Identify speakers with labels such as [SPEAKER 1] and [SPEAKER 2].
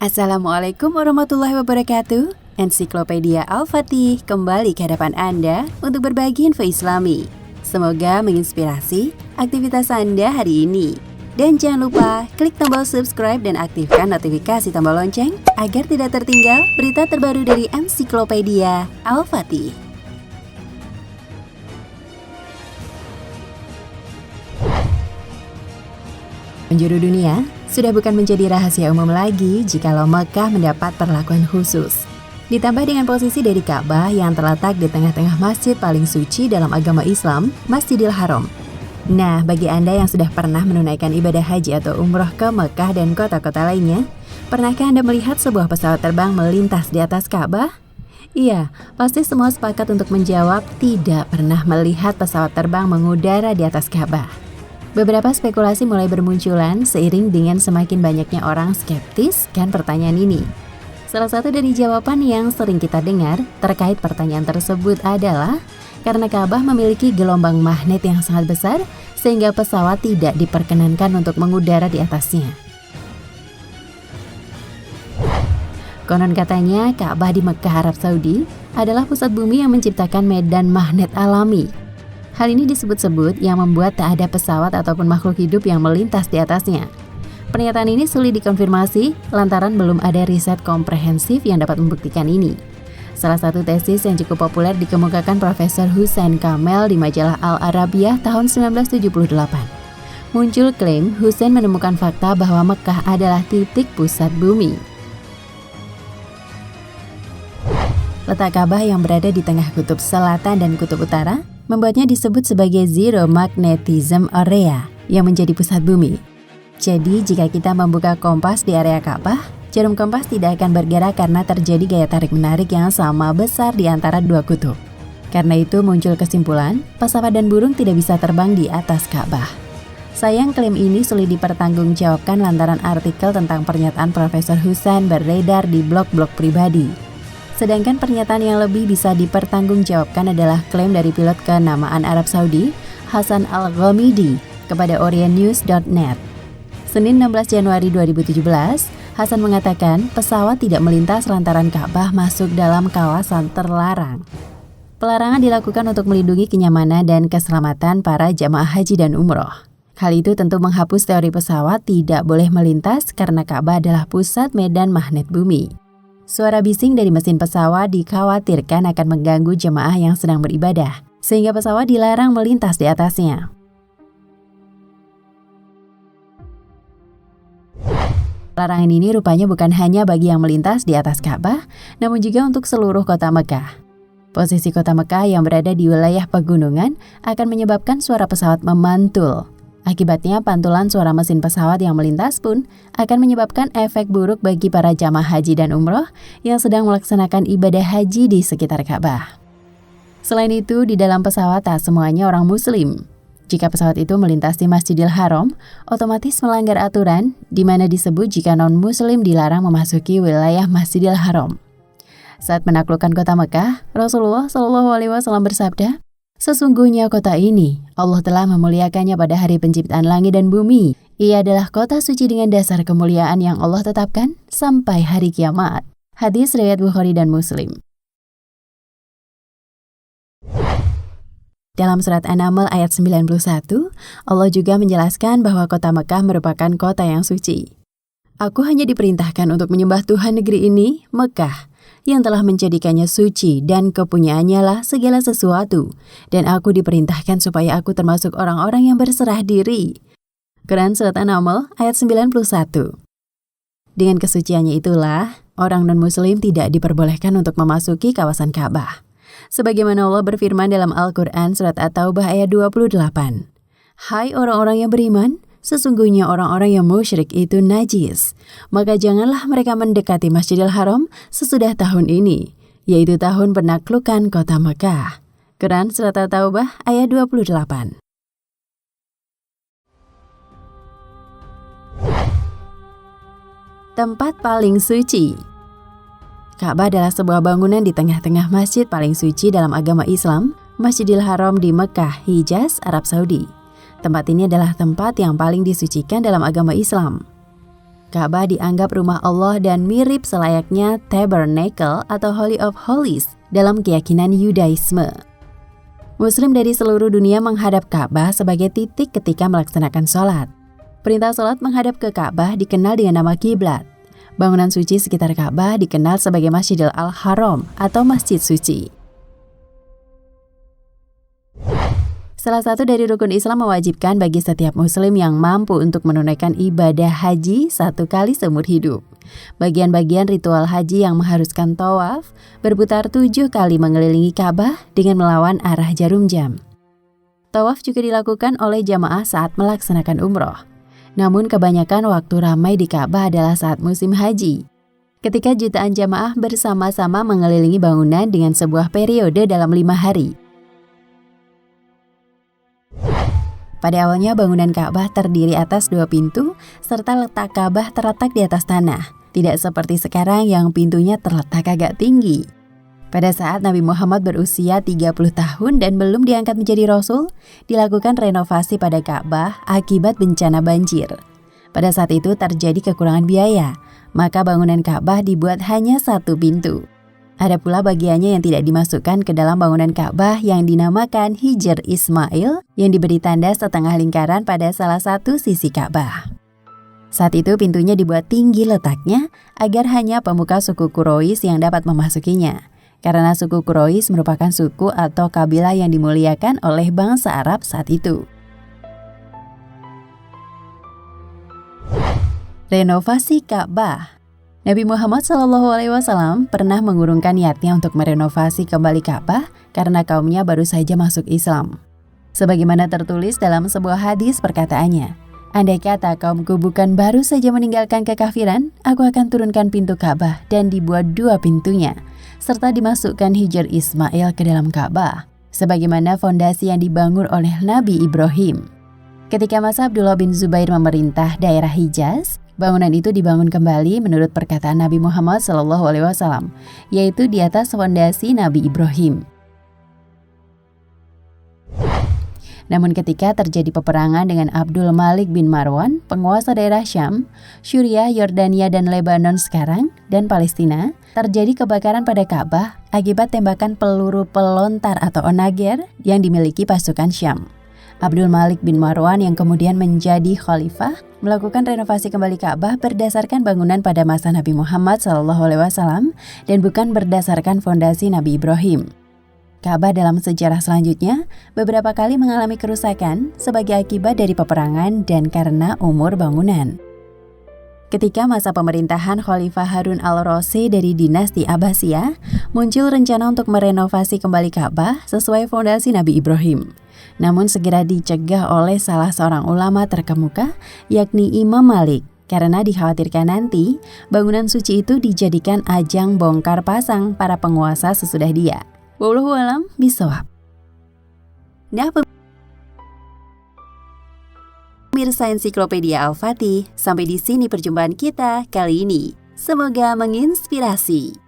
[SPEAKER 1] Assalamualaikum warahmatullahi wabarakatuh. Ensiklopedia Al-Fatih kembali ke hadapan Anda untuk berbagi info Islami. Semoga menginspirasi aktivitas Anda hari ini. Dan jangan lupa klik tombol subscribe dan aktifkan notifikasi tombol lonceng agar tidak tertinggal berita terbaru dari Ensiklopedia Al-Fatih. Penjuru dunia sudah bukan menjadi rahasia umum lagi jikalau Mekah mendapat perlakuan khusus. Ditambah dengan posisi dari Ka'bah yang terletak di tengah-tengah masjid paling suci dalam agama Islam, Masjidil Haram. Nah, bagi Anda yang sudah pernah menunaikan ibadah haji atau umroh ke Mekah dan kota-kota lainnya, pernahkah Anda melihat sebuah pesawat terbang melintas di atas Ka'bah? Iya, pasti semua sepakat untuk menjawab tidak pernah melihat pesawat terbang mengudara di atas Ka'bah. Beberapa spekulasi mulai bermunculan seiring dengan semakin banyaknya orang skeptis kan pertanyaan ini. Salah satu dari jawaban yang sering kita dengar terkait pertanyaan tersebut adalah karena Ka'bah memiliki gelombang magnet yang sangat besar sehingga pesawat tidak diperkenankan untuk mengudara di atasnya. Konon katanya Ka'bah di Mekah, Arab Saudi adalah pusat bumi yang menciptakan medan magnet alami. Hal ini disebut-sebut yang membuat tak ada pesawat ataupun makhluk hidup yang melintas di atasnya. Pernyataan ini sulit dikonfirmasi lantaran belum ada riset komprehensif yang dapat membuktikan ini. Salah satu tesis yang cukup populer dikemukakan Profesor Hussein Kamel di majalah Al-Arabiyah tahun 1978. Muncul klaim Hussein menemukan fakta bahwa Mekah adalah titik pusat bumi. Letak Ka'bah yang berada di tengah kutub selatan dan kutub utara membuatnya disebut sebagai Zero Magnetism Area yang menjadi pusat bumi. Jadi jika kita membuka kompas di area Ka'bah, jarum kompas tidak akan bergerak karena terjadi gaya tarik-menarik yang sama besar di antara dua kutub. Karena itu muncul kesimpulan, pesawat dan burung tidak bisa terbang di atas Ka'bah. Sayang klaim ini sulit dipertanggungjawabkan lantaran artikel tentang pernyataan Profesor Hussein beredar di blog-blog pribadi. Sedangkan pernyataan yang lebih bisa dipertanggungjawabkan adalah klaim dari pilot kenamaan Arab Saudi, Hasan Al-Ghamidi, kepada orientnews.net. Senin 16 Januari 2017, Hasan mengatakan pesawat tidak melintas lantaran Ka'bah masuk dalam kawasan terlarang. Pelarangan dilakukan untuk melindungi kenyamanan dan keselamatan para jamaah haji dan umroh. Hal itu tentu menghapus teori pesawat tidak boleh melintas karena Ka'bah adalah pusat medan magnet bumi. Suara bising dari mesin pesawat dikhawatirkan akan mengganggu jemaah yang sedang beribadah, sehingga pesawat dilarang melintas di atasnya. Larangan ini rupanya bukan hanya bagi yang melintas di atas Ka'bah, namun juga untuk seluruh kota Mekah. Posisi kota Mekah yang berada di wilayah pegunungan akan menyebabkan suara pesawat memantul. Akibatnya, pantulan suara mesin pesawat yang melintas pun akan menyebabkan efek buruk bagi para jamaah haji dan umroh yang sedang melaksanakan ibadah haji di sekitar Ka'bah. Selain itu, di dalam pesawat tak semuanya orang muslim. Jika pesawat itu melintasi Masjidil Haram, otomatis melanggar aturan di mana disebut jika non-muslim dilarang memasuki wilayah Masjidil Haram. Saat menaklukkan kota Mekah, Rasulullah SAW bersabda, "Sesungguhnya kota ini, Allah telah memuliakannya pada hari penciptaan langit dan bumi. Ia adalah kota suci dengan dasar kemuliaan yang Allah tetapkan sampai hari kiamat." Hadis riwayat Bukhari dan Muslim. Dalam surat An-Naml ayat 91, Allah juga menjelaskan bahwa kota Mekah merupakan kota yang suci. "Aku hanya diperintahkan untuk menyembah Tuhan negeri ini, Mekah, yang telah menjadikannya suci dan kepunyaannya lah segala sesuatu, dan aku diperintahkan supaya aku termasuk orang-orang yang berserah diri." Quran Surat An-Naml ayat 91. Dengan kesuciannya itulah, orang non-muslim tidak diperbolehkan untuk memasuki kawasan Ka'bah. Sebagaimana Allah berfirman dalam Al-Quran Surat At-Taubah ayat 28. "Hai orang-orang yang beriman, sesungguhnya orang-orang yang musyrik itu najis, maka janganlah mereka mendekati Masjidil Haram sesudah tahun ini, yaitu tahun penaklukan kota Mekah." Quran Surat At-Taubah ayat 28. Tempat paling suci. Ka'bah adalah sebuah bangunan di tengah-tengah masjid paling suci dalam agama Islam, Masjidil Haram di Mekah, Hijaz, Arab Saudi. Tempat ini adalah tempat yang paling disucikan dalam agama Islam. Ka'bah dianggap rumah Allah dan mirip selayaknya Tabernacle atau Holy of Holies dalam keyakinan Yudaisme. Muslim dari seluruh dunia menghadap Ka'bah sebagai titik ketika melaksanakan sholat. Perintah sholat menghadap ke Ka'bah dikenal dengan nama kiblat. Bangunan suci sekitar Ka'bah dikenal sebagai Masjidil Al-Haram atau Masjid Suci. Salah satu dari rukun Islam mewajibkan bagi setiap muslim yang mampu untuk menunaikan ibadah haji 1 kali seumur hidup. Bagian-bagian ritual haji yang mengharuskan tawaf berputar 7 kali mengelilingi Ka'bah dengan melawan arah jarum jam. Tawaf juga dilakukan oleh jamaah saat melaksanakan umroh. Namun kebanyakan waktu ramai di Ka'bah adalah saat musim haji, ketika jutaan jamaah bersama-sama mengelilingi bangunan dengan sebuah periode dalam 5 hari. Pada awalnya bangunan Ka'bah terdiri atas 2 pintu, serta letak Ka'bah terletak di atas tanah. Tidak seperti sekarang yang pintunya terletak agak tinggi. Pada saat Nabi Muhammad berusia 30 tahun dan belum diangkat menjadi Rasul, dilakukan renovasi pada Ka'bah akibat bencana banjir. Pada saat itu terjadi kekurangan biaya, maka bangunan Ka'bah dibuat hanya 1 pintu. Ada pula bagiannya yang tidak dimasukkan ke dalam bangunan Ka'bah yang dinamakan Hijr Ismail yang diberi tanda setengah lingkaran pada salah satu sisi Ka'bah. Saat itu pintunya dibuat tinggi letaknya agar hanya pemuka suku Quraisy yang dapat memasukinya. Karena suku Quraisy merupakan suku atau kabilah yang dimuliakan oleh bangsa Arab saat itu. Renovasi Ka'bah. Nabi Muhammad SAW pernah mengurungkan niatnya untuk merenovasi kembali Ka'bah karena kaumnya baru saja masuk Islam. Sebagaimana tertulis dalam sebuah hadis perkataannya, "Andai kata kaumku bukan baru saja meninggalkan kekafiran, aku akan turunkan pintu Ka'bah dan dibuat 2 pintunya, serta dimasukkan Hijr Ismail ke dalam Ka'bah, sebagaimana fondasi yang dibangun oleh Nabi Ibrahim." Ketika masa Abdullah bin Zubair memerintah daerah Hijaz, bangunan itu dibangun kembali menurut perkataan Nabi Muhammad SAW, yaitu di atas fondasi Nabi Ibrahim. Namun ketika terjadi peperangan dengan Abdul Malik bin Marwan, penguasa daerah Syam, Syuriah, Yordania, dan Lebanon sekarang, dan Palestina, terjadi kebakaran pada Ka'bah akibat tembakan peluru pelontar atau onager yang dimiliki pasukan Syam. Abdul Malik bin Marwan yang kemudian menjadi khalifah melakukan renovasi kembali Ka'bah berdasarkan bangunan pada masa Nabi Muhammad SAW dan bukan berdasarkan fondasi Nabi Ibrahim. Ka'bah dalam sejarah selanjutnya beberapa kali mengalami kerusakan sebagai akibat dari peperangan dan karena umur bangunan. Ketika masa pemerintahan Khalifah Harun al-Rasyid dari dinasti Abbasiyah, muncul rencana untuk merenovasi kembali Ka'bah sesuai fondasi Nabi Ibrahim. Namun segera dicegah oleh salah seorang ulama terkemuka, yakni Imam Malik, karena dikhawatirkan nanti bangunan suci itu dijadikan ajang bongkar pasang para penguasa sesudah dia. Wallahu a'lam bishawab. Nah, pemirsa Ensiklopedia Al-Fatih, sampai di sini perjumpaan kita kali ini. Semoga menginspirasi.